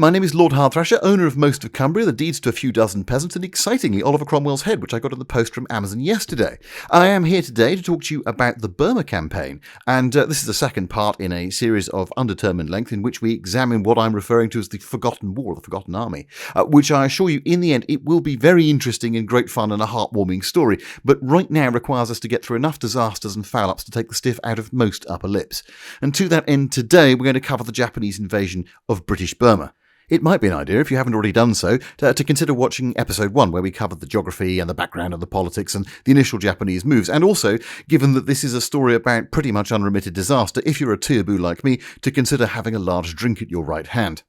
My name is Lord Hardthrasher, owner of most of Cumbria, the deeds to a few dozen peasants, and excitingly Oliver Cromwell's head, which I got in the post from Amazon yesterday. I am here today to talk to you about the Burma campaign, and this is the second part in a series of undetermined length in which we examine what I'm referring to as the Forgotten War, the Forgotten Army, which I assure you in the end it will be very interesting and great fun and a heartwarming story, but right now requires us to get through enough disasters and foul-ups to take the stiff out of most upper lips. And to that end today we're going to cover the Japanese invasion of British Burma. It might be an idea, if you haven't already done so, to consider watching episode 1, where we covered the geography and the background and the politics and the initial Japanese moves, and also, given that this is a story about pretty much unremitted disaster, if you're a Tearbu like me, to consider having a large drink at your right hand.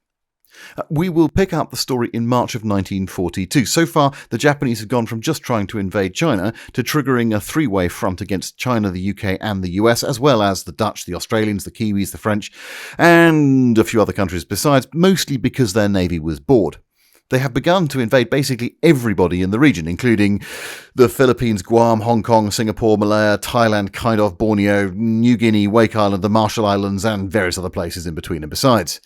We will pick up the story in March of 1942. So far, the Japanese have gone from just trying to invade China to triggering a three-way front against China, the UK and the US, as well as the Dutch, the Australians, the Kiwis, the French, and a few other countries besides, mostly because their navy was bored. They have begun to invade basically everybody in the region, including the Philippines, Guam, Hong Kong, Singapore, Malaya, Thailand, kind of Borneo, New Guinea, Wake Island, the Marshall Islands, and various other places in between and besides.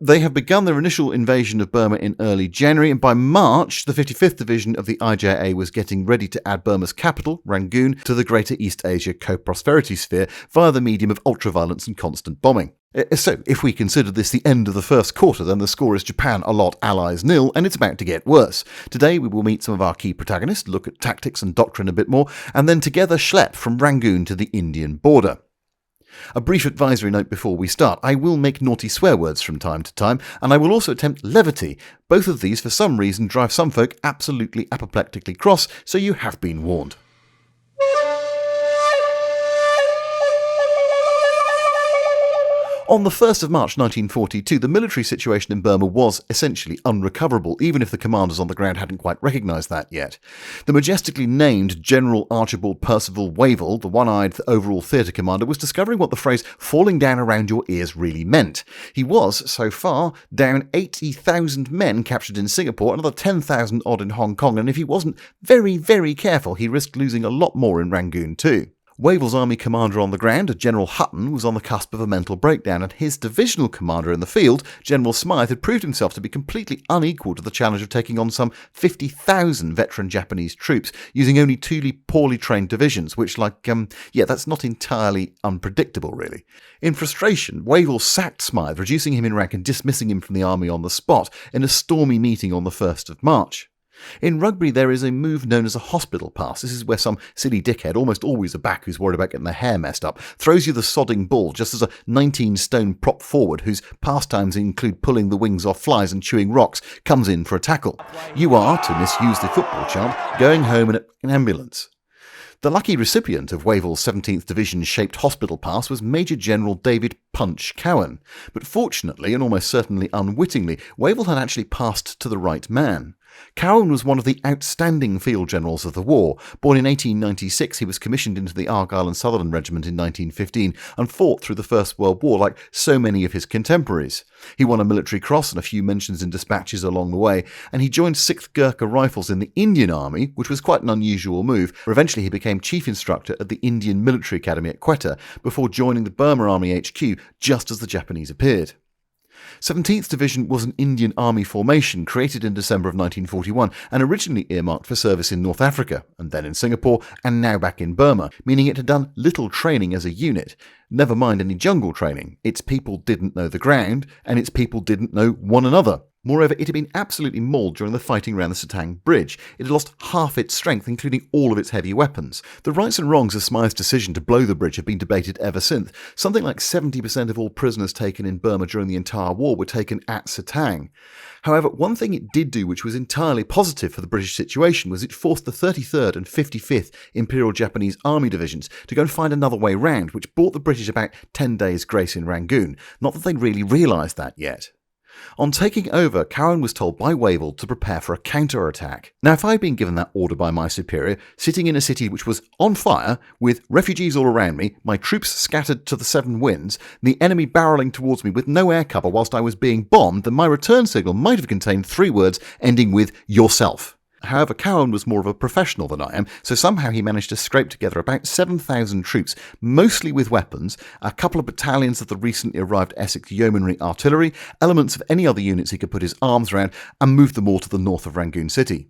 They have begun their initial invasion of Burma in early January, and by March, the 55th Division of the IJA was getting ready to add Burma's capital, Rangoon, to the Greater East Asia co-prosperity sphere via the medium of ultraviolence and constant bombing. So, if we consider this the end of the first quarter, then the score is Japan a lot, Allies nil, and it's about to get worse. Today we will meet some of our key protagonists, look at tactics and doctrine a bit more, and then together schlep from Rangoon to the Indian border. A brief advisory note before we start. I will make naughty swear words from time to time, and I will also attempt levity. Both of these, for some reason, drive some folk absolutely apoplectically cross, so you have been warned. On the 1st of March 1942, the military situation in Burma was essentially unrecoverable, even if the commanders on the ground hadn't quite recognised that yet. The majestically named General Archibald Percival Wavell, the one-eyed overall theatre commander, was discovering what the phrase falling down around your ears really meant. He was, so far, down 80,000 men captured in Singapore, another 10,000 odd in Hong Kong, and if he wasn't very, very careful, he risked losing a lot more in Rangoon too. Wavell's army commander on the ground, General Hutton, was on the cusp of a mental breakdown, and his divisional commander in the field, General Smythe, had proved himself to be completely unequal to the challenge of taking on some 50,000 veteran Japanese troops, using only two poorly trained divisions, which, that's not entirely unpredictable, really. In frustration, Wavell sacked Smythe, reducing him in rank and dismissing him from the army on the spot, in a stormy meeting on the 1st of March. In rugby, there is a move known as a hospital pass. This is where some silly dickhead, almost always a back who's worried about getting their hair messed up, throws you the sodding ball just as a 19-stone prop forward, whose pastimes include pulling the wings off flies and chewing rocks, comes in for a tackle. You are, to misuse the football chant, going home in an ambulance. The lucky recipient of Wavell's 17th Division-shaped hospital pass was Major General David Punch Cowan, but fortunately, and almost certainly unwittingly, Wavell had actually passed to the right man. Cowan was one of the outstanding field generals of the war. Born in 1896, he was commissioned into the Argyll and Sutherland Regiment in 1915 and fought through the First World War like so many of his contemporaries. He won a military cross and a few mentions in dispatches along the way, and he joined 6th Gurkha Rifles in the Indian Army, which was quite an unusual move, where eventually he became chief instructor at the Indian Military Academy at Quetta before joining the Burma Army HQ just as the Japanese appeared. 17th Division was an Indian Army formation created in December of 1941 and originally earmarked for service in North Africa, and then in Singapore, and now back in Burma, meaning it had done little training as a unit. Never mind any jungle training. Its people didn't know the ground, and its people didn't know one another. Moreover, it had been absolutely mauled during the fighting around the Satang Bridge. It had lost half its strength, including all of its heavy weapons. The rights and wrongs of Smythe's decision to blow the bridge have been debated ever since. Something like 70% of all prisoners taken in Burma during the entire war were taken at Satang. However, one thing it did do which was entirely positive for the British situation was it forced the 33rd and 55th Imperial Japanese Army Divisions to go and find another way round, which bought the British about 10 days' grace in Rangoon. Not that they'd really realised that yet. On taking over, Cowan was told by Wavell to prepare for a counter-attack. Now, if I'd been given that order by my superior, sitting in a city which was on fire, with refugees all around me, my troops scattered to the seven winds, the enemy barrelling towards me with no air cover whilst I was being bombed, then my return signal might have contained 3 words ending with yourself. However, Cowan was more of a professional than I am, so somehow he managed to scrape together about 7,000 troops, mostly with weapons, a couple of battalions of the recently arrived Essex Yeomanry Artillery, elements of any other units he could put his arms around, and moved them all to the north of Rangoon City.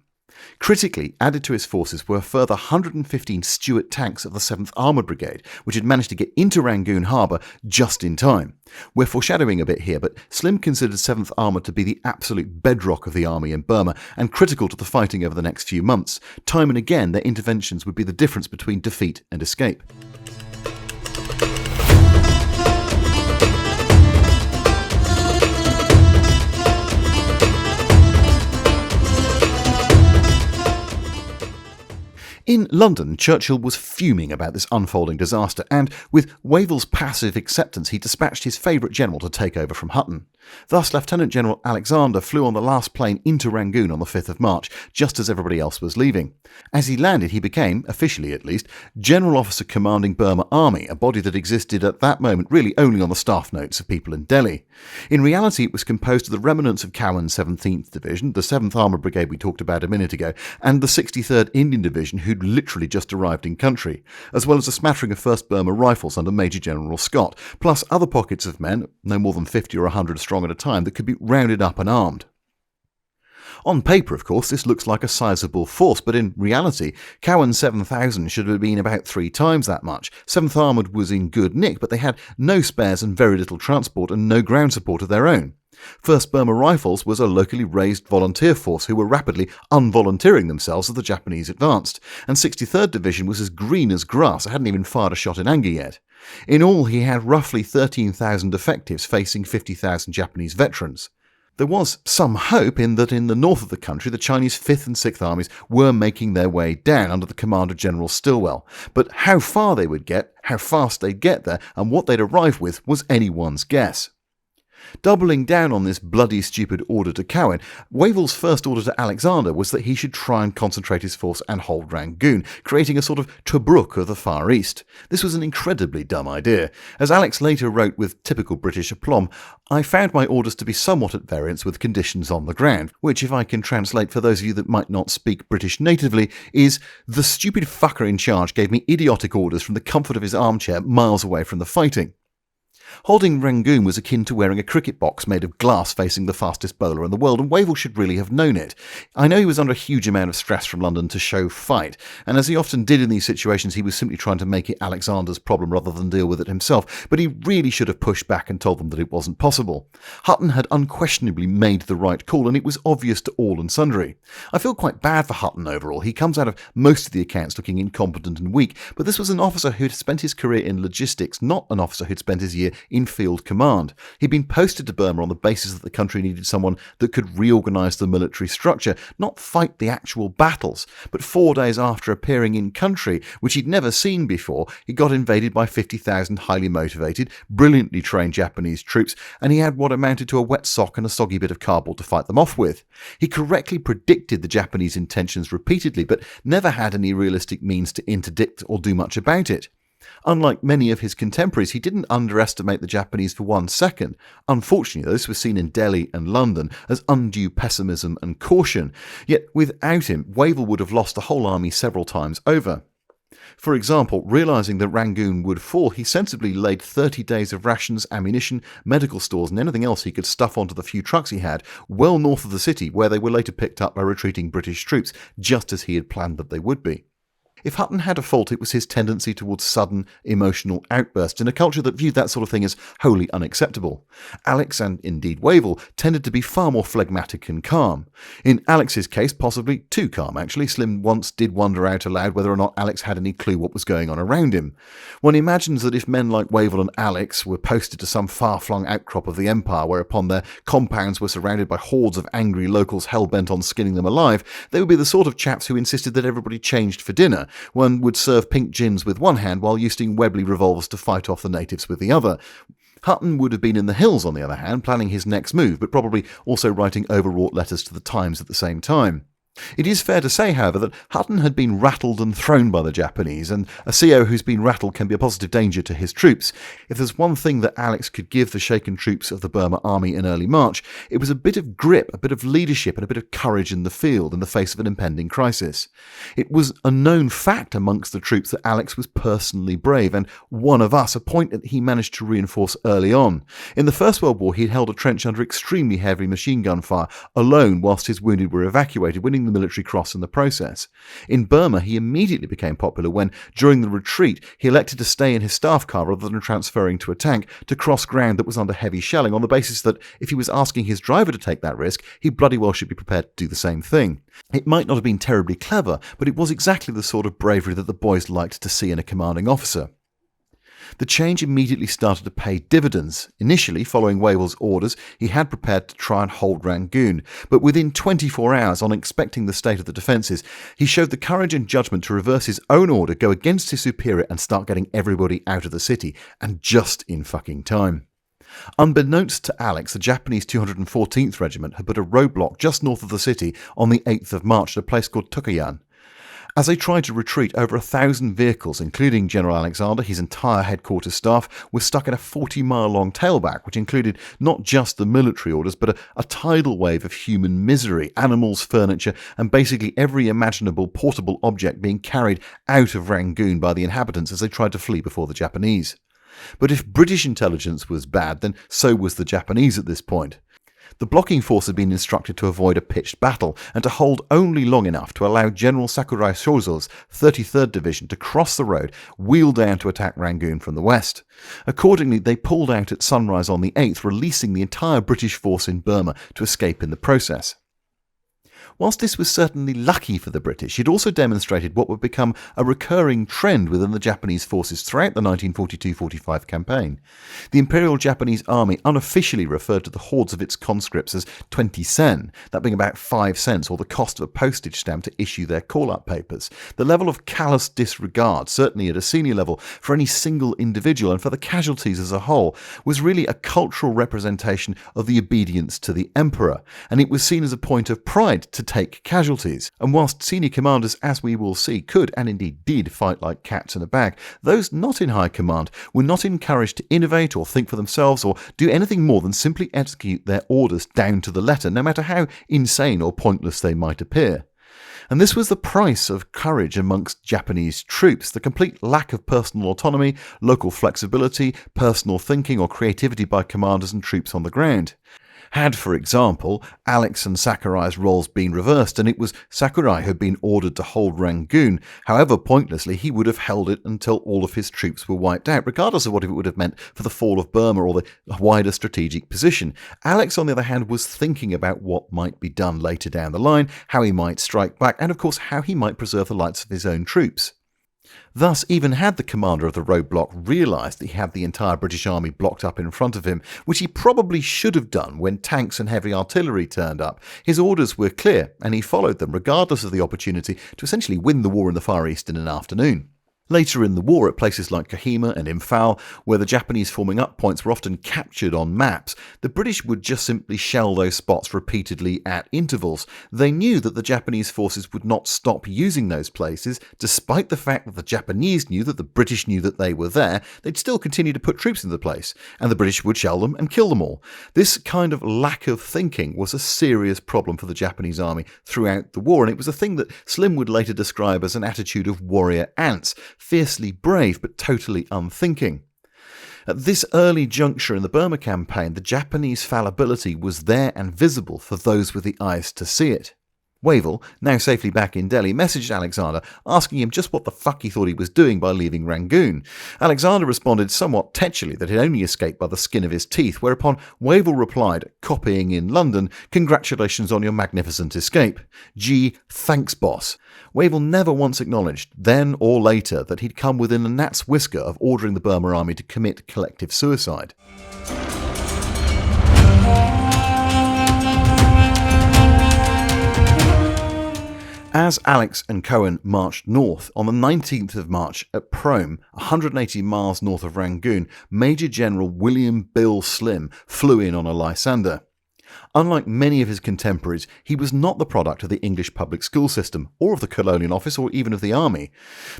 Critically, added to his forces were a further 115 Stuart tanks of the 7th Armoured Brigade, which had managed to get into Rangoon Harbour just in time. We're foreshadowing a bit here, but Slim considered 7th Armoured to be the absolute bedrock of the army in Burma and critical to the fighting over the next few months. Time and again, their interventions would be the difference between defeat and escape. In London, Churchill was fuming about this unfolding disaster, and with Wavell's passive acceptance, he dispatched his favourite general to take over from Hutton. Thus, Lieutenant General Alexander flew on the last plane into Rangoon on the 5th of March, just as everybody else was leaving. As he landed, he became, officially at least, General Officer Commanding Burma Army, a body that existed at that moment really only on the staff notes of people in Delhi. In reality, it was composed of the remnants of Cowan's 17th Division, the 7th Armoured Brigade we talked about a minute ago, and the 63rd Indian Division, who'd literally just arrived in country, as well as a smattering of 1st Burma Rifles under Major General Scott, plus other pockets of men, no more than 50 or 100 strong at a time, that could be rounded up and armed. On paper, of course, this looks like a sizable force, but in reality, Cowan's 7,000 should have been about 3 times that much. 7th Armoured was in good nick, but they had no spares and very little transport and no ground support of their own. 1st Burma Rifles was a locally raised volunteer force who were rapidly unvolunteering themselves as the Japanese advanced, and 63rd Division was as green as grass. It hadn't even fired a shot in anger yet. In all, he had roughly 13,000 effectives facing 50,000 Japanese veterans. There was some hope in that in the north of the country the Chinese 5th and 6th Armies were making their way down under the command of General Stilwell, but how far they would get, how fast they'd get there, and what they'd arrive with was anyone's guess. Doubling down on this bloody stupid order to Cowan, Wavell's first order to Alexander was that he should try and concentrate his force and hold Rangoon, creating a sort of Tobruk of the Far East. This was an incredibly dumb idea. As Alex later wrote with typical British aplomb, I found my orders to be somewhat at variance with conditions on the ground, which, if I can translate for those of you that might not speak British natively, is the stupid fucker in charge gave me idiotic orders from the comfort of his armchair miles away from the fighting. Holding Rangoon was akin to wearing a cricket box made of glass facing the fastest bowler in the world, and Wavell should really have known it. I know he was under a huge amount of stress from London to show fight, and as he often did in these situations, he was simply trying to make it Alexander's problem rather than deal with it himself, but he really should have pushed back and told them that it wasn't possible. Hutton had unquestionably made the right call, and it was obvious to all and sundry. I feel quite bad for Hutton overall. He comes out of most of the accounts looking incompetent and weak, but this was an officer who'd spent his career in logistics, not an officer who'd spent his year in field command. He'd been posted to Burma on the basis that the country needed someone that could reorganise the military structure, not fight the actual battles. But 4 days after appearing in country, which he'd never seen before, he got invaded by 50,000 highly motivated, brilliantly trained Japanese troops, and he had what amounted to a wet sock and a soggy bit of cardboard to fight them off with. He correctly predicted the Japanese intentions repeatedly, but never had any realistic means to interdict or do much about it. Unlike many of his contemporaries, he didn't underestimate the Japanese for 1 second. Unfortunately, this was seen in Delhi and London as undue pessimism and caution. Yet without him, Wavell would have lost the whole army several times over. For example, realising that Rangoon would fall, he sensibly laid 30 days of rations, ammunition, medical stores and anything else he could stuff onto the few trucks he had, well north of the city, where they were later picked up by retreating British troops, just as he had planned that they would be. If Hutton had a fault, it was his tendency towards sudden, emotional outbursts in a culture that viewed that sort of thing as wholly unacceptable. Alex, and indeed Wavell, tended to be far more phlegmatic and calm. In Alex's case, possibly too calm, actually. Slim once did wonder out aloud whether or not Alex had any clue what was going on around him. One imagines that if men like Wavell and Alex were posted to some far-flung outcrop of the empire, whereupon their compounds were surrounded by hordes of angry locals hell-bent on skinning them alive, they would be the sort of chaps who insisted that everybody changed for dinner. One would serve pink gins with one hand while using Webley revolvers to fight off the natives with the other. Hutton would have been in the hills, on the other hand, planning his next move, but probably also writing overwrought letters to the Times at the same time. It is fair to say, however, that Hutton had been rattled and thrown by the Japanese, and a CO who's been rattled can be a positive danger to his troops. If there's one thing that Alex could give the shaken troops of the Burma army in early March, it was a bit of grip, a bit of leadership, and a bit of courage in the field in the face of an impending crisis. It was a known fact amongst the troops that Alex was personally brave, and one of us, a point that he managed to reinforce early on. In the First World War, he'd held a trench under extremely heavy machine gun fire, alone whilst his wounded were evacuated, winning the Military Cross in the process. In Burma, he immediately became popular when, during the retreat, he elected to stay in his staff car rather than transferring to a tank to cross ground that was under heavy shelling, on the basis that if he was asking his driver to take that risk, he bloody well should be prepared to do the same thing. It might not have been terribly clever, but it was exactly the sort of bravery that the boys liked to see in a commanding officer. The change immediately started to pay dividends. Initially, following Wavell's orders, he had prepared to try and hold Rangoon, but within 24 hours, on inspecting the state of the defences, he showed the courage and judgment to reverse his own order, go against his superior and start getting everybody out of the city, and just in fucking time. Unbeknownst to Alex, the Japanese 214th Regiment had put a roadblock just north of the city on the 8th of March at a place called Tukayan. As they tried to retreat, over 1,000 vehicles, including General Alexander, his entire headquarters staff, were stuck in a 40-mile-long tailback, which included not just the military orders, but a tidal wave of human misery, animals, furniture, and basically every imaginable portable object being carried out of Rangoon by the inhabitants as they tried to flee before the Japanese. But if British intelligence was bad, then so was the Japanese at this point. The blocking force had been instructed to avoid a pitched battle and to hold only long enough to allow General Sakurai Shozo's 33rd Division to cross the road, wheel down to attack Rangoon from the west. Accordingly, they pulled out at sunrise on the 8th, releasing the entire British force in Burma to escape in the process. Whilst this was certainly lucky for the British, it also demonstrated what would become a recurring trend within the Japanese forces throughout the 1942-45 campaign. The Imperial Japanese Army unofficially referred to the hordes of its conscripts as 20 sen, that being about 5 cents, or the cost of a postage stamp to issue their call-up papers. The level of callous disregard, certainly at a senior level, for any single individual and for the casualties as a whole, was really a cultural representation of the obedience to the Emperor, and it was seen as a point of pride to take casualties. And whilst senior commanders, as we will see, could and indeed did fight like cats in a bag, those not in high command were not encouraged to innovate or think for themselves or do anything more than simply execute their orders down to the letter, no matter how insane or pointless they might appear. And this was the price of courage amongst Japanese troops, the complete lack of personal autonomy, local flexibility, personal thinking or creativity by commanders and troops on the ground. Had, for example, Alex and Sakurai's roles been reversed and it was Sakurai who had been ordered to hold Rangoon, however pointlessly, he would have held it until all of his troops were wiped out, regardless of what it would have meant for the fall of Burma or the wider strategic position. Alex, on the other hand, was thinking about what might be done later down the line, how he might strike back, and of course how he might preserve the lives of his own troops. Thus, even had the commander of the roadblock realised that he had the entire British army blocked up in front of him, which he probably should have done when tanks and heavy artillery turned up, his orders were clear and he followed them regardless of the opportunity to essentially win the war in the Far East in an afternoon. Later in the war, at places like Kohima and Imphal, where the Japanese forming up points were often captured on maps, the British would just simply shell those spots repeatedly at intervals. They knew that the Japanese forces would not stop using those places, despite the fact that the Japanese knew that the British knew that they were there. They'd still continue to put troops into the place, and the British would shell them and kill them all. This kind of lack of thinking was a serious problem for the Japanese army throughout the war, and it was a thing that Slim would later describe as an attitude of warrior ants, fiercely brave but totally unthinking. At this early juncture in the Burma campaign, the Japanese fallibility was there and visible for those with the eyes to see it. Wavell, now safely back in Delhi, messaged Alexander asking him just what the fuck he thought he was doing by leaving Rangoon. Alexander responded somewhat tetchily that he'd only escaped by the skin of his teeth, whereupon Wavell replied, copying in London, "Congratulations on your magnificent escape. Gee, thanks boss." Wavell never once acknowledged, then or later, that he'd come within a gnat's whisker of ordering the Burma army to commit collective suicide. As Alex and Cohen marched north, on the 19th of March at Prome, 180 miles north of Rangoon, Major General William Bill Slim flew in on a Lysander. Unlike many of his contemporaries, he was not the product of the English public school system, or of the Colonial Office, or even of the army.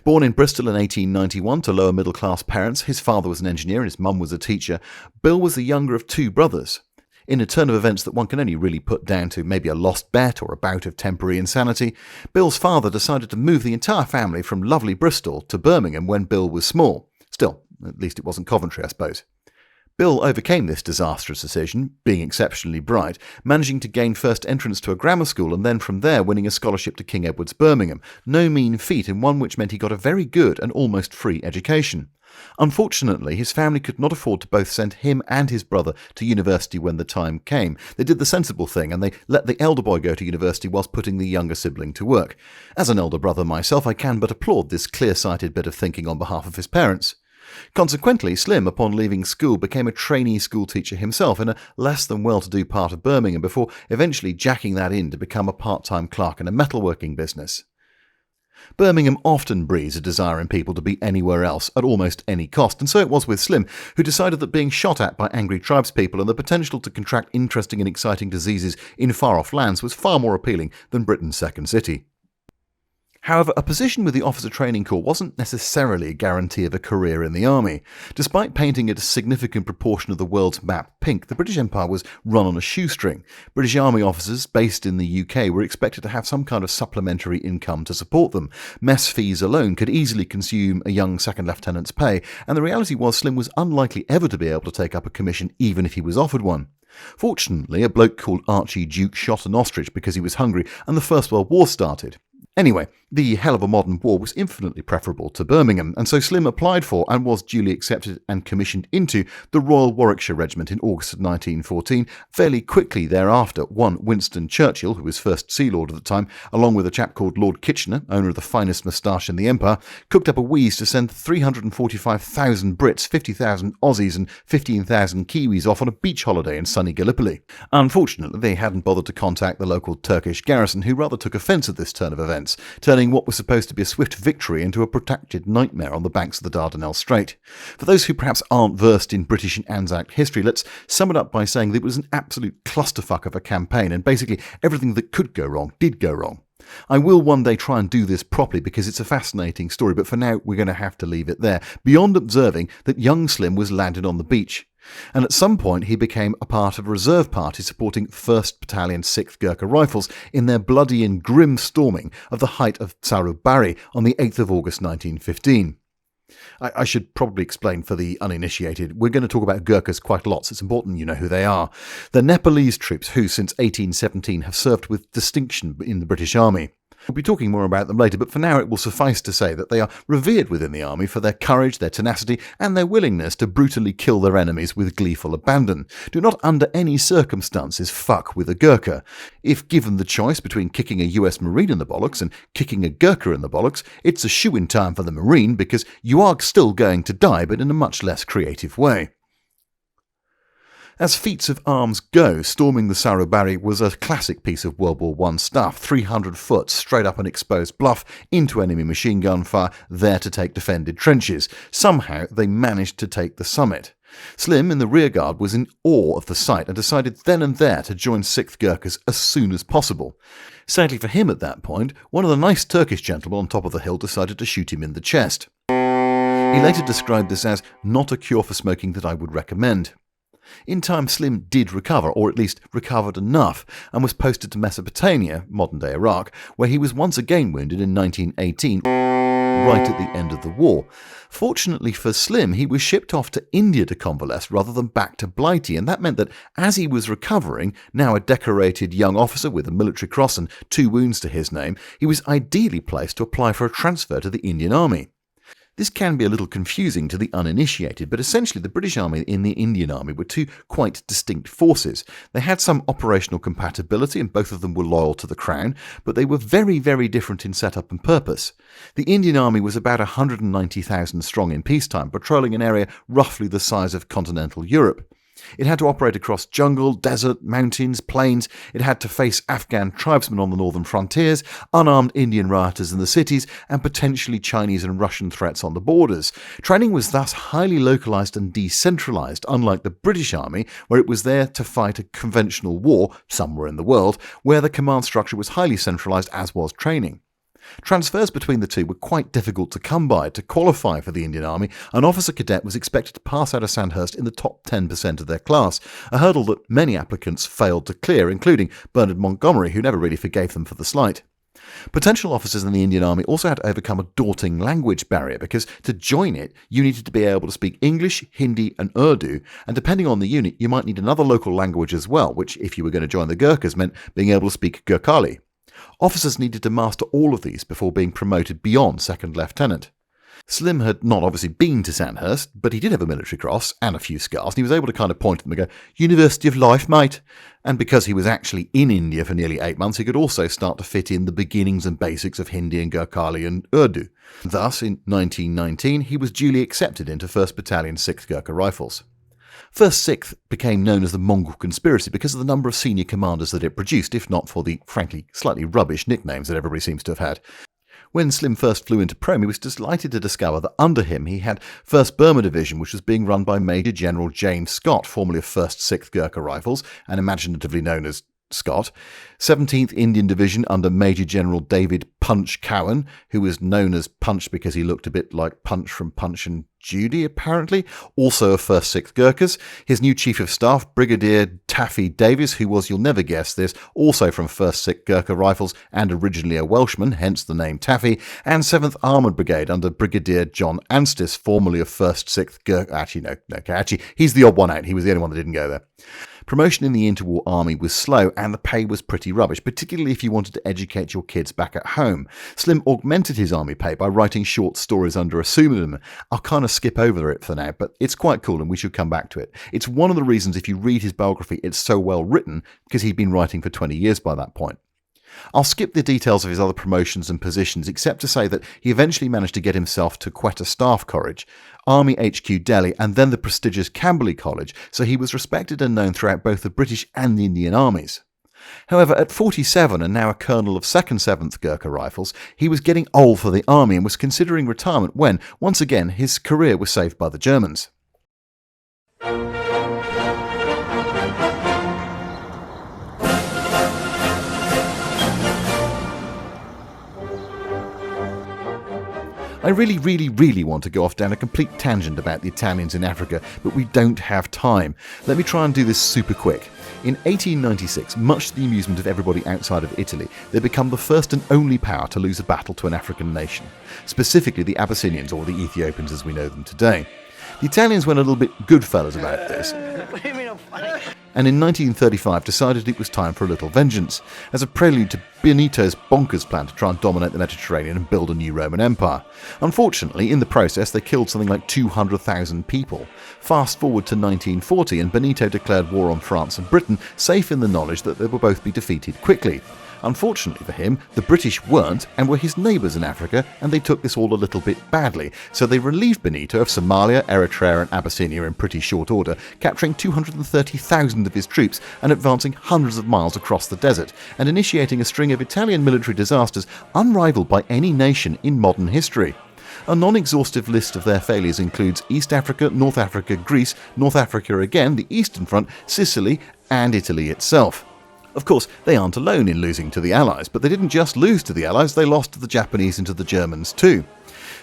Born in Bristol in 1891 to lower middle-class parents, his father was an engineer and his mum was a teacher, Bill was the younger of two brothers. In a turn of events that one can only really put down to maybe a lost bet or a bout of temporary insanity, Bill's father decided to move the entire family from lovely Bristol to Birmingham when Bill was small. Still, at least it wasn't Coventry, I suppose. Bill overcame this disastrous decision, being exceptionally bright, managing to gain first entrance to a grammar school and then from there winning a scholarship to King Edward's Birmingham, no mean feat and one which meant he got a very good and almost free education. Unfortunately, his family could not afford to both send him and his brother to university when the time came. They did the sensible thing and they let the elder boy go to university whilst putting the younger sibling to work. As an elder brother myself, I can but applaud this clear-sighted bit of thinking on behalf of his parents. Consequently, Slim, upon leaving school, became a trainee schoolteacher himself in a less than well-to-do part of Birmingham before eventually jacking that in to become a part-time clerk in a metalworking business. Birmingham often breeds a desire in people to be anywhere else at almost any cost, and so it was with Slim, who decided that being shot at by angry tribespeople and the potential to contract interesting and exciting diseases in far-off lands was far more appealing than Britain's second city. However, a position with the Officer Training Corps wasn't necessarily a guarantee of a career in the army. Despite painting a significant proportion of the world's map pink, the British Empire was run on a shoestring. British Army officers based in the UK were expected to have some kind of supplementary income to support them. Mess fees alone could easily consume a young second lieutenant's pay, and the reality was Slim was unlikely ever to be able to take up a commission even if he was offered one. Fortunately, a bloke called Archie Duke shot an ostrich because he was hungry, and the First World War started. Anyway, the hell of a modern war was infinitely preferable to Birmingham, and so Slim applied for and was duly accepted and commissioned into the Royal Warwickshire Regiment in August of 1914. Fairly quickly thereafter, one Winston Churchill, who was First Sea Lord at the time, along with a chap called Lord Kitchener, owner of the finest moustache in the Empire, cooked up a wheeze to send 345,000 Brits, 50,000 Aussies and 15,000 Kiwis off on a beach holiday in sunny Gallipoli. Unfortunately, they hadn't bothered to contact the local Turkish garrison, who rather took offence at this turn of events, turning what was supposed to be a swift victory into a protracted nightmare on the banks of the Dardanelles Strait. For those who perhaps aren't versed in British and Anzac history, let's sum it up by saying that it was an absolute clusterfuck of a campaign, and basically everything that could go wrong did go wrong. I will one day try and do this properly because it's a fascinating story, but for now we're going to have to leave it there, beyond observing that young Slim was landed on the beach. And at some point he became a part of a reserve party supporting 1st Battalion 6th Gurkha Rifles in their bloody and grim storming of the height of Sarubari on the 8th of August 1915. I should probably explain for the uninitiated, we're going to talk about Gurkhas quite a lot, so it's important you know who they are. They're Nepalese troops who, since 1817, have served with distinction in the British Army. We'll be talking more about them later, but for now it will suffice to say that they are revered within the army for their courage, their tenacity, and their willingness to brutally kill their enemies with gleeful abandon. Do not under any circumstances fuck with a Gurkha. If given the choice between kicking a US Marine in the bollocks and kicking a Gurkha in the bollocks, it's a shoo-in time for the Marine because you are still going to die, but in a much less creative way. As feats of arms go, storming the Sarubari was a classic piece of World War I stuff, 300 foot straight up an exposed bluff into enemy machine gun fire, there to take defended trenches. Somehow they managed to take the summit. Slim, in the rearguard, was in awe of the sight and decided then and there to join 6th Gurkhas as soon as possible. Sadly for him at that point, one of the nice Turkish gentlemen on top of the hill decided to shoot him in the chest. He later described this as not a cure for smoking that I would recommend. In time, Slim did recover, or at least recovered enough, and was posted to Mesopotamia, modern-day Iraq, where he was once again wounded in 1918, right at the end of the war. Fortunately for Slim, he was shipped off to India to convalesce rather than back to Blighty, and that meant that as he was recovering, now a decorated young officer with a military cross and 2 wounds to his name, he was ideally placed to apply for a transfer to the Indian Army. This can be a little confusing to the uninitiated, but essentially the British Army and the Indian Army were two quite distinct forces. They had some operational compatibility and both of them were loyal to the Crown, but they were very, very different in setup and purpose. The Indian Army was about 190,000 strong in peacetime, patrolling an area roughly the size of continental Europe. It had to operate across jungle, desert, mountains, plains. It had to face Afghan tribesmen on the northern frontiers, unarmed Indian rioters in the cities, and potentially Chinese and Russian threats on the borders. Training was thus highly localised and decentralised, unlike the British Army, where it was there to fight a conventional war somewhere in the world, where the command structure was highly centralised, as was training. Transfers between the two were quite difficult to come by. To qualify for the Indian Army, an officer cadet was expected to pass out of Sandhurst in the top 10% of their class, a hurdle that many applicants failed to clear, including Bernard Montgomery, who never really forgave them for the slight. Potential officers in the Indian Army also had to overcome a daunting language barrier, because to join it, you needed to be able to speak English, Hindi and Urdu, and depending on the unit, you might need another local language as well, which, if you were going to join the Gurkhas, meant being able to speak Gurkhali. Officers needed to master all of these before being promoted beyond second lieutenant. Slim had not obviously been to Sandhurst, but he did have a military cross and a few scars, and he was able to kind of point at them and go, "University of Life, mate." And because he was actually in India for nearly 8 months, he could also start to fit in the beginnings and basics of Hindi and Gurkhali and Urdu. Thus, in 1919, he was duly accepted into 1st Battalion 6th Gurkha Rifles. 1st 6th became known as the Mongol Conspiracy because of the number of senior commanders that it produced, if not for the, frankly, slightly rubbish nicknames that everybody seems to have had. When Slim first flew into Prom, he was delighted to discover that under him he had 1st Burma Division, which was being run by Major General James Scott, formerly of 1st 6th Gurkha Rifles, and imaginatively known as Scott, 17th Indian Division under Major General David Punch Cowan, who was known as Punch because he looked a bit like Punch from Punch and Judy, apparently, also of 1st 6th Gurkhas. His new Chief of Staff, Brigadier Taffy Davies, who was, you'll never guess this, also from 1st 6th Gurkha Rifles and originally a Welshman, hence the name Taffy, and 7th Armoured Brigade under Brigadier John Anstis, formerly of 1st 6th Gurkha. Actually, he's the odd one out. He was the only one that didn't go there. Promotion in the interwar army was slow and the pay was pretty rubbish, particularly if you wanted to educate your kids back at home. Slim augmented his army pay by writing short stories under a pseudonym. I'll kind of skip over it for now, but it's quite cool and we should come back to it. It's one of the reasons, if you read his biography, it's so well written, because he'd been writing for 20 years by that point. I'll skip the details of his other promotions and positions, except to say that he eventually managed to get himself to Quetta Staff College, Army HQ Delhi, and then the prestigious Camberley College, so he was respected and known throughout both the British and the Indian armies. However, at 47 and now a colonel of 2nd 7th Gurkha Rifles, he was getting old for the army and was considering retirement when, once again, his career was saved by the Germans. I really want to go off down a complete tangent about the Italians in Africa, but we don't have time. Let me try and do this super quick. In 1896, much to the amusement of everybody outside of Italy, they become the first and only power to lose a battle to an African nation, specifically the Abyssinians, or the Ethiopians as we know them today. The Italians went a little bit goodfellas about this, and in 1935 decided it was time for a little vengeance, as a prelude to Benito's bonkers plan to try and dominate the Mediterranean and build a new Roman Empire. Unfortunately, in the process, they killed something like 200,000 people. Fast forward to 1940, and Benito declared war on France and Britain, safe in the knowledge that they would both be defeated quickly. Unfortunately for him, the British weren't and were his neighbours in Africa, and they took this all a little bit badly, so they relieved Benito of Somalia, Eritrea and Abyssinia in pretty short order, capturing 230,000 of his troops and advancing hundreds of miles across the desert, and initiating a string of Italian military disasters unrivalled by any nation in modern history. A non-exhaustive list of their failures includes East Africa, North Africa, Greece, North Africa again, the Eastern Front, Sicily and Italy itself. Of course, they aren't alone in losing to the Allies, but they didn't just lose to the Allies, they lost to the Japanese and to the Germans too.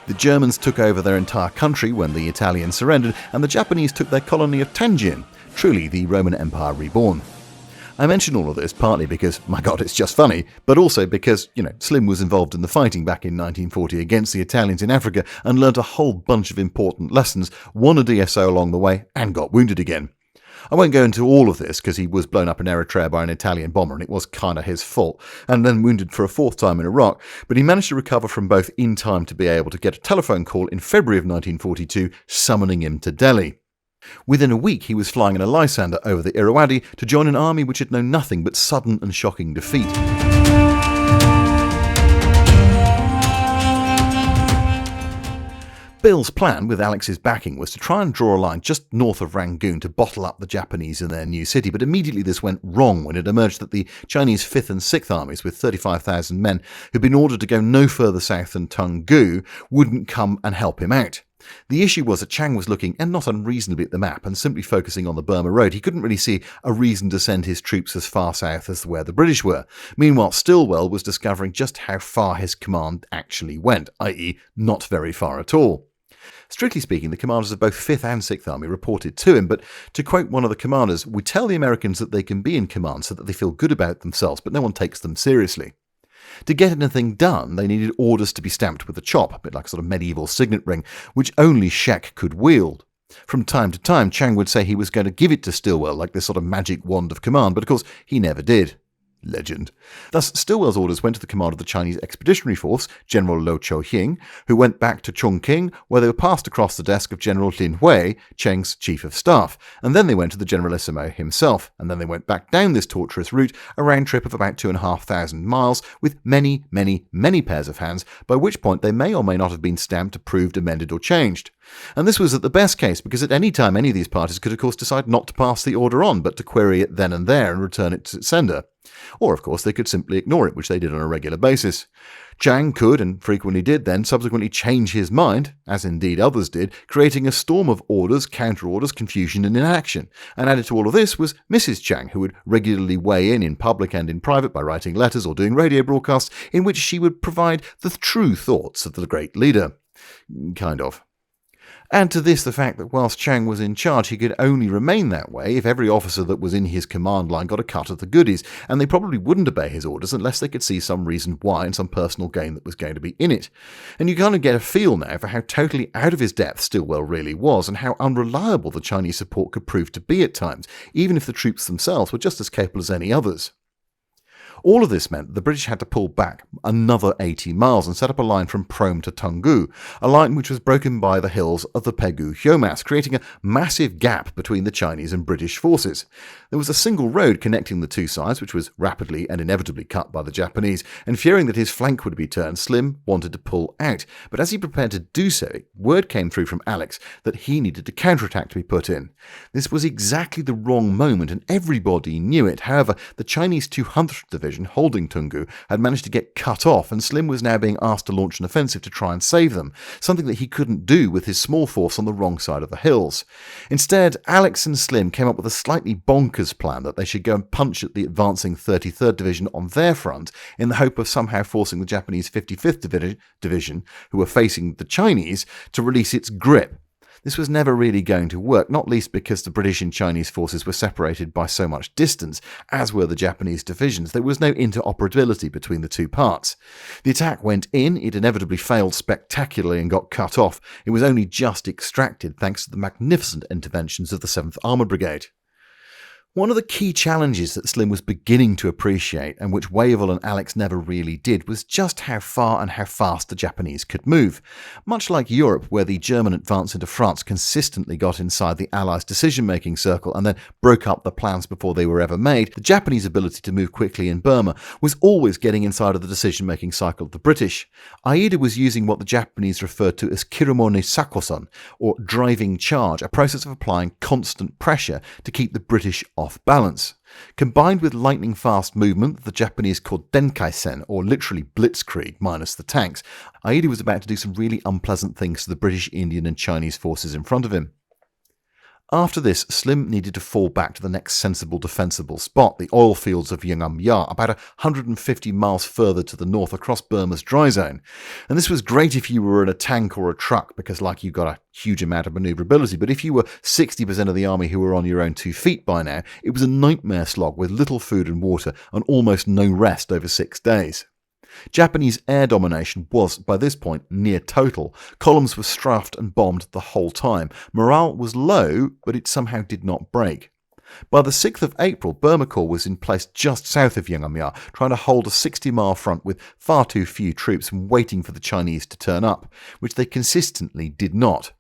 The Germans took over their entire country when the Italians surrendered, and the Japanese took their colony of Tianjin, truly the Roman Empire reborn. I mention all of this partly because, my god, it's just funny, but also because, Slim was involved in the fighting back in 1940 against the Italians in Africa and learnt a whole bunch of important lessons, won a DSO along the way, and got wounded again. I won't go into all of this because he was blown up in Eritrea by an Italian bomber and it was kind of his fault, and then wounded for a 4th time in Iraq, but he managed to recover from both in time to be able to get a telephone call in February of 1942 summoning him to Delhi. Within a week he was flying in a Lysander over the Irrawaddy to join an army which had known nothing but sudden and shocking defeat. Bill's plan, with Alex's backing, was to try and draw a line just north of Rangoon to bottle up the Japanese in their new city, but immediately this went wrong when it emerged that the Chinese 5th and 6th armies, with 35,000 men, who'd been ordered to go no further south than Tunggu, wouldn't come and help him out. The issue was that Chiang was looking, and not unreasonably, at the map and simply focusing on the Burma Road. He couldn't really see a reason to send his troops as far south as where the British were. Meanwhile, Stilwell was discovering just how far his command actually went, i.e. not very far at all. Strictly speaking, the commanders of both 5th and 6th Army reported to him, but to quote one of the commanders, "We tell the Americans that they can be in command so that they feel good about themselves, but no one takes them seriously." To get anything done, they needed orders to be stamped with a chop, a bit like a sort of medieval signet ring, which only Shek could wield. From time to time, Chiang would say he was going to give it to Stilwell, like this sort of magic wand of command, but of course he never did. Legend. Thus, Stilwell's orders went to the command of the Chinese Expeditionary Force, General Lo Chou-hing, who went back to Chongqing, where they were passed across the desk of General Lin Hui, Chiang's chief of staff, and then they went to the Generalissimo himself, and then they went back down this tortuous route, a round trip of about 2,500 miles, with many, many, many pairs of hands, by which point they may or may not have been stamped, approved, amended, or changed. And this was at the best case, because at any time any of these parties could of course decide not to pass the order on, but to query it then and there and return it to its sender. Or, of course, they could simply ignore it, which they did on a regular basis. Chiang could, and frequently did then, subsequently change his mind, as indeed others did, creating a storm of orders, counter-orders, confusion and inaction. And added to all of this was Mrs. Chiang, who would regularly weigh in public and in private by writing letters or doing radio broadcasts in which she would provide the true thoughts of the great leader. Kind of. Add to this the fact that whilst Chiang was in charge, he could only remain that way if every officer that was in his command line got a cut of the goodies, and they probably wouldn't obey his orders unless they could see some reason why and some personal gain that was going to be in it. And you kind of get a feel now for how totally out of his depth Stilwell really was, and how unreliable the Chinese support could prove to be at times, even if the troops themselves were just as capable as any others. All of this meant the British had to pull back another 80 miles and set up a line from Prome to Tunggu, a line which was broken by the hills of the Pegu Hyomas, creating a massive gap between the Chinese and British forces. There was a single road connecting the two sides, which was rapidly and inevitably cut by the Japanese, and fearing that his flank would be turned, Slim wanted to pull out. But as he prepared to do so, word came through from Alex that he needed a counterattack to be put in. This was exactly the wrong moment, and everybody knew it. However, the Chinese 200th Division holding Tunggu had managed to get cut off, and Slim was now being asked to launch an offensive to try and save them, something that he couldn't do with his small force on the wrong side of the hills. Instead, Alex and Slim came up with a slightly bonkers plan that they should go and punch at the advancing 33rd Division on their front in the hope of somehow forcing the Japanese 55th Division, who were facing the Chinese, to release its grip. This was never really going to work, not least because the British and Chinese forces were separated by so much distance, as were the Japanese divisions. There was no interoperability between the two parts. The attack went in, it inevitably failed spectacularly and got cut off. It was only just extracted thanks to the magnificent interventions of the 7th Armour Brigade. One of the key challenges that Slim was beginning to appreciate, and which Wavell and Alex never really did, was just how far and how fast the Japanese could move. Much like Europe, where the German advance into France consistently got inside the Allies' decision-making circle and then broke up the plans before they were ever made, the Japanese ability to move quickly in Burma was always getting inside of the decision-making cycle of the British. Aida was using what the Japanese referred to as kiromone sakosan, or driving charge, a process of applying constant pressure to keep the British off balance. Combined with lightning-fast movement that the Japanese called Denkai-sen, or literally blitzkrieg minus the tanks, Aida was about to do some really unpleasant things to the British, Indian and Chinese forces in front of him. After this, Slim needed to fall back to the next sensible defensible spot, the oil fields of Yungamya, about 150 miles further to the north across Burma's dry zone. And this was great if you were in a tank or a truck, because you got a huge amount of manoeuvrability, but if you were 60% of the army who were on your own 2 feet by now, it was a nightmare slog with little food and water and almost no rest over 6 days. Japanese air domination was, by this point, near total. Columns were strafed and bombed the whole time. Morale was low, but it somehow did not break. By the 6th of April, Burma Corps was in place just south of Yungamya, trying to hold a 60-mile front with far too few troops and waiting for the Chinese to turn up, which they consistently did not.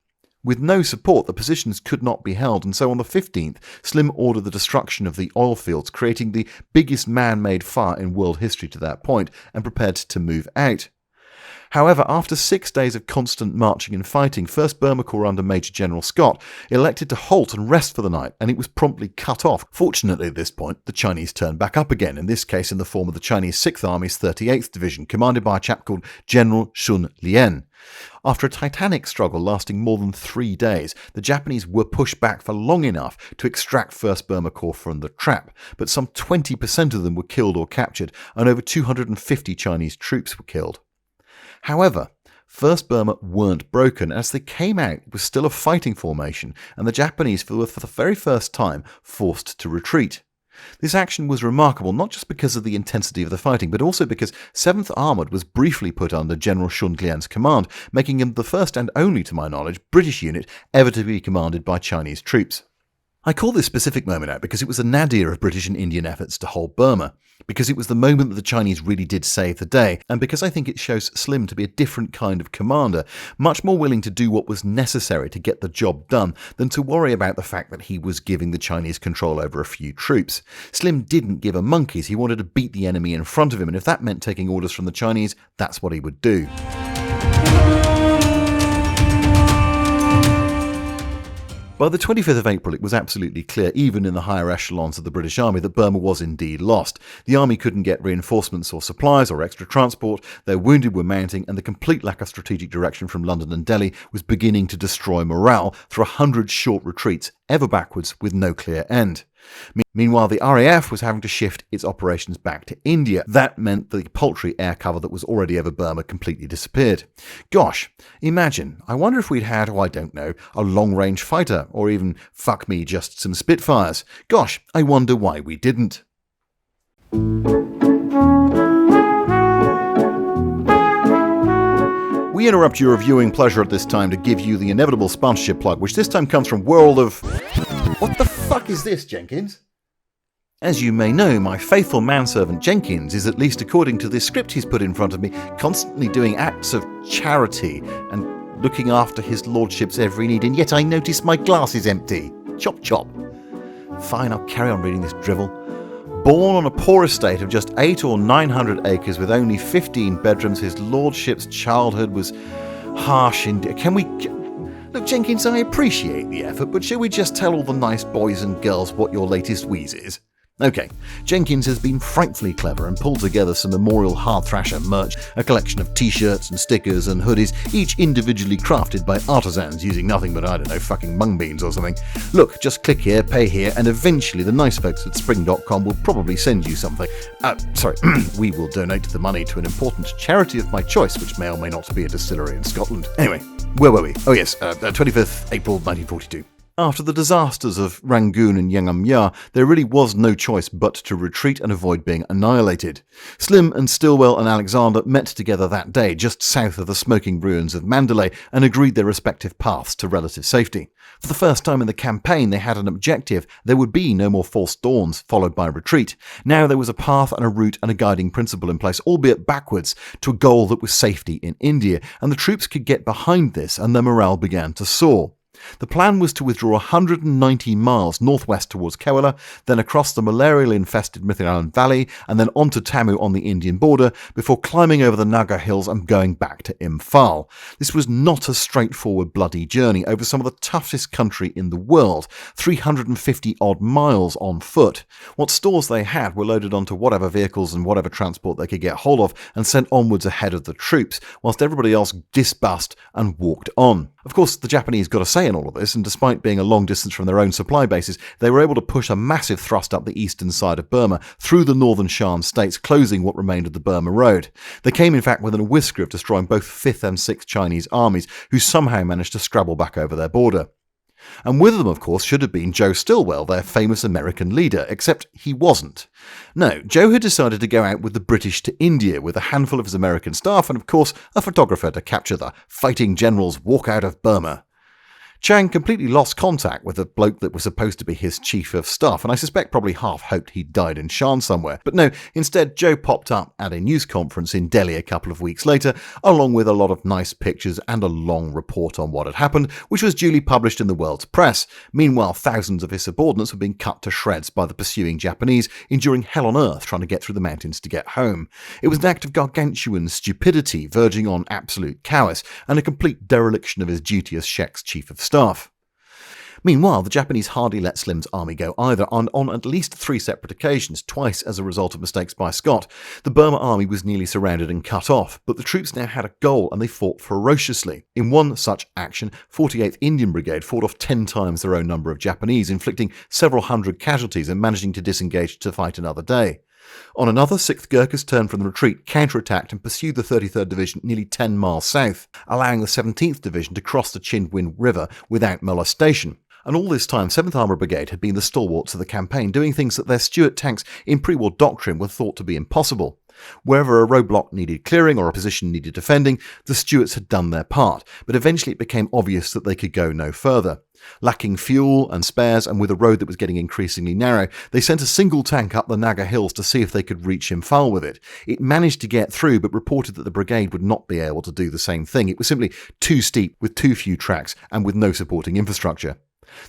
With no support, the positions could not be held, and so on the 15th, Slim ordered the destruction of the oil fields, creating the biggest man-made fire in world history to that point, and prepared to move out. However, after 6 days of constant marching and fighting, 1st Burma Corps under Major General Scott elected to halt and rest for the night, and it was promptly cut off. Fortunately, at this point, the Chinese turned back up again, in this case in the form of the Chinese 6th Army's 38th Division, commanded by a chap called General Shun Lian. After a titanic struggle lasting more than 3 days, the Japanese were pushed back for long enough to extract 1st Burma Corps from the trap, but some 20% of them were killed or captured, and over 250 Chinese troops were killed. However, 1st Burma weren't broken. As they came out, it was still a fighting formation, and the Japanese were for the very first time forced to retreat. This action was remarkable not just because of the intensity of the fighting, but also because 7th Armoured was briefly put under General Shun Lian's command, making him the first and only, to my knowledge, British unit ever to be commanded by Chinese troops. I call this specific moment out because it was the nadir of British and Indian efforts to hold Burma, because it was the moment that the Chinese really did save the day, and because I think it shows Slim to be a different kind of commander, much more willing to do what was necessary to get the job done than to worry about the fact that he was giving the Chinese control over a few troops. Slim didn't give a monkeys. He wanted to beat the enemy in front of him, and if that meant taking orders from the Chinese, that's what he would do. By the 25th of April, it was absolutely clear, even in the higher echelons of the British Army, that Burma was indeed lost. The army couldn't get reinforcements or supplies or extra transport, their wounded were mounting, and the complete lack of strategic direction from London and Delhi was beginning to destroy morale through 100 short retreats, ever backwards with no clear end. Meanwhile, the RAF was having to shift its operations back to India. That meant the paltry air cover that was already over Burma completely disappeared. Gosh, imagine, I wonder if we'd had, I don't know, a long-range fighter, or even, fuck me, just some Spitfires. Gosh, I wonder why we didn't. We interrupt your viewing pleasure at this time to give you the inevitable sponsorship plug, which this time comes from World of... What the fuck is this, Jenkins? As you may know, my faithful manservant Jenkins is, at least according to this script he's put in front of me, constantly doing acts of charity and looking after his lordship's every need, and yet I notice my glass is empty. Chop chop. Fine, I'll carry on reading this drivel. Born on a poor estate of just 800 or 900 acres with only 15 bedrooms, his lordship's childhood was harsh indeed. Can we... Look, Jenkins, I appreciate the effort, but shall we just tell all the nice boys and girls what your latest wheeze is? Okay, Jenkins has been frightfully clever and pulled together some Memorial Hard Thrasher merch, a collection of t-shirts and stickers and hoodies, each individually crafted by artisans using nothing but, I don't know, fucking mung beans or something. Look, just click here, pay here, and eventually the nice folks at spring.com will probably send you something. We will donate the money to an important charity of my choice, which may or may not be a distillery in Scotland. Anyway, where were we? Oh yes, 25th April 1942. After the disasters of Rangoon and Yangamya, there really was no choice but to retreat and avoid being annihilated. Slim and Stilwell and Alexander met together that day just south of the smoking ruins of Mandalay and agreed their respective paths to relative safety. For the first time in the campaign, they had an objective. There would be no more false dawns followed by retreat. Now there was a path and a route and a guiding principle in place, albeit backwards, to a goal that was safety in India, and the troops could get behind this and their morale began to soar. The plan was to withdraw 190 miles northwest towards Kerala, then across the malaria-infested Mithailand Valley, and then on to Tammu on the Indian border, before climbing over the Naga Hills and going back to Imphal. This was not a straightforward bloody journey over some of the toughest country in the world, 350-odd miles on foot. What stores they had were loaded onto whatever vehicles and whatever transport they could get hold of and sent onwards ahead of the troops, whilst everybody else disbussed and walked on. Of course, the Japanese got a say in all of this, and despite being a long distance from their own supply bases, they were able to push a massive thrust up the eastern side of Burma, through the northern Shan states, closing what remained of the Burma Road. They came, in fact, within a whisker of destroying both 5th and 6th Chinese armies, who somehow managed to scrabble back over their border. And with them, of course, should have been Joe Stilwell, their famous American leader, except he wasn't. No, Joe had decided to go out with the British to India with a handful of his American staff and, of course, a photographer to capture the fighting generals walk out of Burma. Chiang completely lost contact with the bloke that was supposed to be his chief of staff, and I suspect probably half hoped he'd died in Shan somewhere. But no, instead Joe popped up at a news conference in Delhi a couple of weeks later, along with a lot of nice pictures and a long report on what had happened, which was duly published in the world's press. Meanwhile, thousands of his subordinates were being cut to shreds by the pursuing Japanese, enduring hell on earth trying to get through the mountains to get home. It was an act of gargantuan stupidity, verging on absolute cowardice, and a complete dereliction of his duty as Shek's chief of staff. Meanwhile, the Japanese hardly let Slim's army go either, and on at least 3 separate occasions, twice as a result of mistakes by Scott, the Burma army was nearly surrounded and cut off, but the troops now had a goal and they fought ferociously. In one such action, 48th Indian Brigade fought off 10 times their own number of Japanese, inflicting several hundred casualties and managing to disengage to fight another day. On another, 6th Gurkhas turned from the retreat, counterattacked and pursued the 33rd Division nearly 10 miles south, allowing the 17th Division to cross the Chindwin River without molestation. And all this time, 7th Armour Brigade had been the stalwarts of the campaign, doing things that their Stuart tanks in pre-war doctrine were thought to be impossible. Wherever a roadblock needed clearing or a position needed defending, the Stuarts had done their part, but eventually it became obvious that they could go no further. Lacking fuel and spares, and with a road that was getting increasingly narrow, they sent a single tank up the Naga Hills to see if they could reach Imphal with it. It managed to get through, but reported that the brigade would not be able to do the same thing. It was simply too steep, with too few tracks, and with no supporting infrastructure.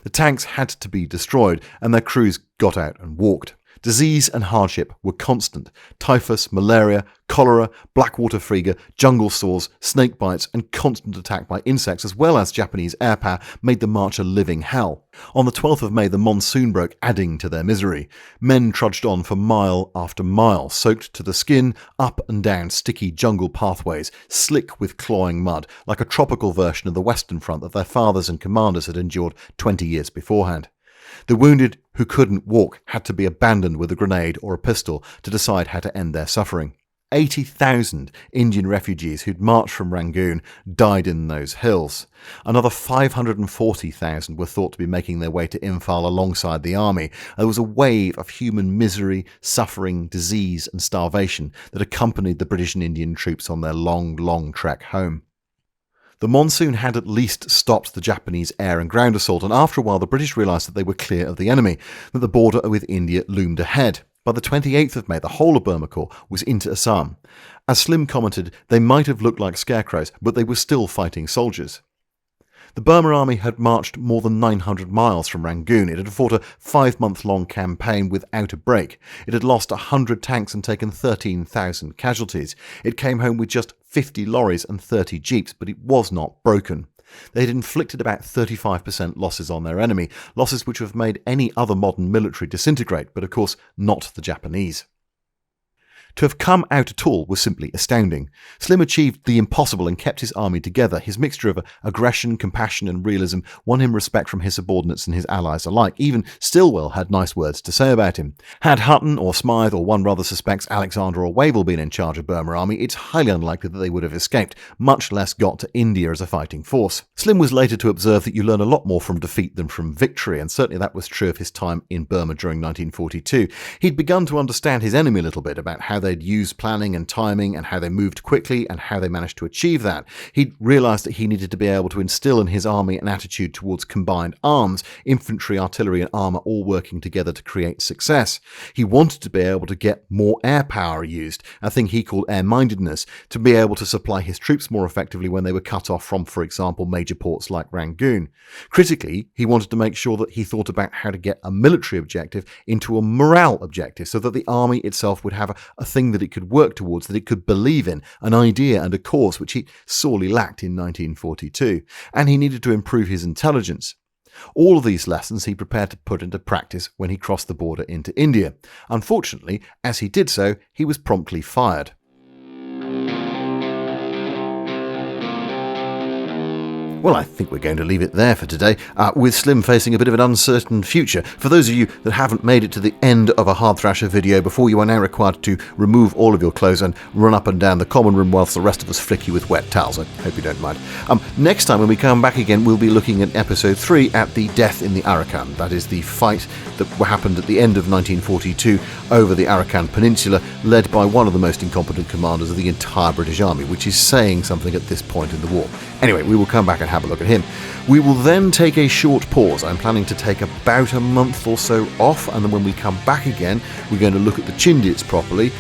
The tanks had to be destroyed, and their crews got out and walked. Disease and hardship were constant. Typhus, malaria, cholera, blackwater fever, jungle sores, snake bites, and constant attack by insects, as well as Japanese air power, made the march a living hell. On the 12th of May, the monsoon broke, adding to their misery. Men trudged on for mile after mile, soaked to the skin, up and down sticky jungle pathways, slick with clawing mud, like a tropical version of the Western Front that their fathers and commanders had endured 20 years beforehand. The wounded who couldn't walk had to be abandoned with a grenade or a pistol to decide how to end their suffering. 80,000 Indian refugees who'd marched from Rangoon died in those hills. Another 540,000 were thought to be making their way to Imphal alongside the army. There was a wave of human misery, suffering, disease and starvation that accompanied the British and Indian troops on their long, long trek home. The monsoon had at least stopped the Japanese air and ground assault, and after a while the British realised that they were clear of the enemy, that the border with India loomed ahead. By the 28th of May, the whole of Burma Corps was into Assam. As Slim commented, they might have looked like scarecrows, but they were still fighting soldiers. The Burma army had marched more than 900 miles from Rangoon. It had fought a 5-month-long campaign without a break. It had lost 100 tanks and taken 13,000 casualties. It came home with just 50 lorries and 30 jeeps, but it was not broken. They had inflicted about 35% losses on their enemy, losses which would have made any other modern military disintegrate, but of course not the Japanese. To have come out at all was simply astounding. Slim achieved the impossible and kept his army together. His mixture of aggression, compassion and realism won him respect from his subordinates and his allies alike. Even Stilwell had nice words to say about him. Had Hutton or Smythe, or one rather suspects Alexander or Wavell, been in charge of Burma army, it's highly unlikely that they would have escaped, much less got to India as a fighting force. Slim was later to observe that you learn a lot more from defeat than from victory, and certainly that was true of his time in Burma during 1942. He'd begun to understand his enemy a little bit about how they'd used planning and timing and how they moved quickly and how they managed to achieve that. He'd realised that he needed to be able to instill in his army an attitude towards combined arms, infantry, artillery and armour all working together to create success. He wanted to be able to get more air power used, a thing he called air-mindedness, to be able to supply his troops more effectively when they were cut off from, for example, major ports like Rangoon. Critically, he wanted to make sure that he thought about how to get a military objective into a morale objective so that the army itself would have a thing that it could work towards, that it could believe in, an idea and a cause, which he sorely lacked in 1942. And he needed to improve his intelligence. All of these lessons he prepared to put into practice when he crossed the border into India. Unfortunately, as he did so, he was promptly fired. Well, I think we're going to leave it there for today, with Slim facing a bit of an uncertain future. For those of you that haven't made it to the end of a Hard Thrasher video before, you are now required to remove all of your clothes and run up and down the common room whilst the rest of us flick you with wet towels. I hope you don't mind. Next time when we come back again, we'll be looking at episode 3 at the Death in the Arakan. That is the fight that happened at the end of 1942 over the Arakan Peninsula, led by one of the most incompetent commanders of the entire British Army, which is saying something at this point in the war. Anyway, we will come back and have a look at him. We will then take a short pause. I'm planning to take about a month or so off, and then when we come back again, we're going to look at the Chindits properly.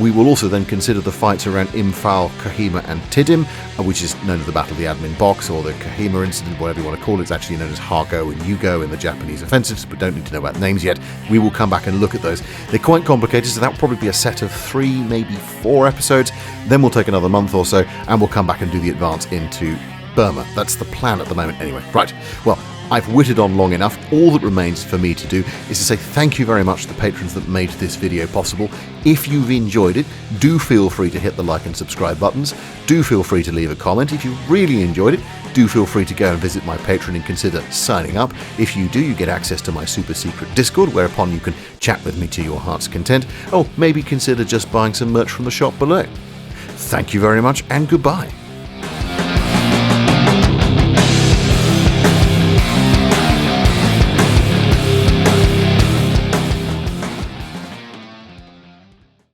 We will also then consider the fights around Imphal, Kohima and Tiddim, which is known as the Battle of the Admin Box, or the Kohima Incident, whatever you want to call it. It's actually known as Hargo and Yugo in the Japanese offensives, but don't need to know about names yet. We will come back and look at those. They're quite complicated, so that will probably be a set of 3, maybe 4 episodes. Then we'll take another month or so, and we'll come back and do the advance into Burma. That's the plan at the moment anyway. Right, well, I've whittled on long enough. All that remains for me to do is to say thank you very much to the patrons that made this video possible. If you've enjoyed it, do feel free to hit the like and subscribe buttons. Do feel free to leave a comment. If you really enjoyed it, do feel free to go and visit my Patreon and consider signing up. If you do, you get access to my super secret Discord, whereupon you can chat with me to your heart's content. Oh, maybe consider just buying some merch from the shop below. Thank you very much, and goodbye.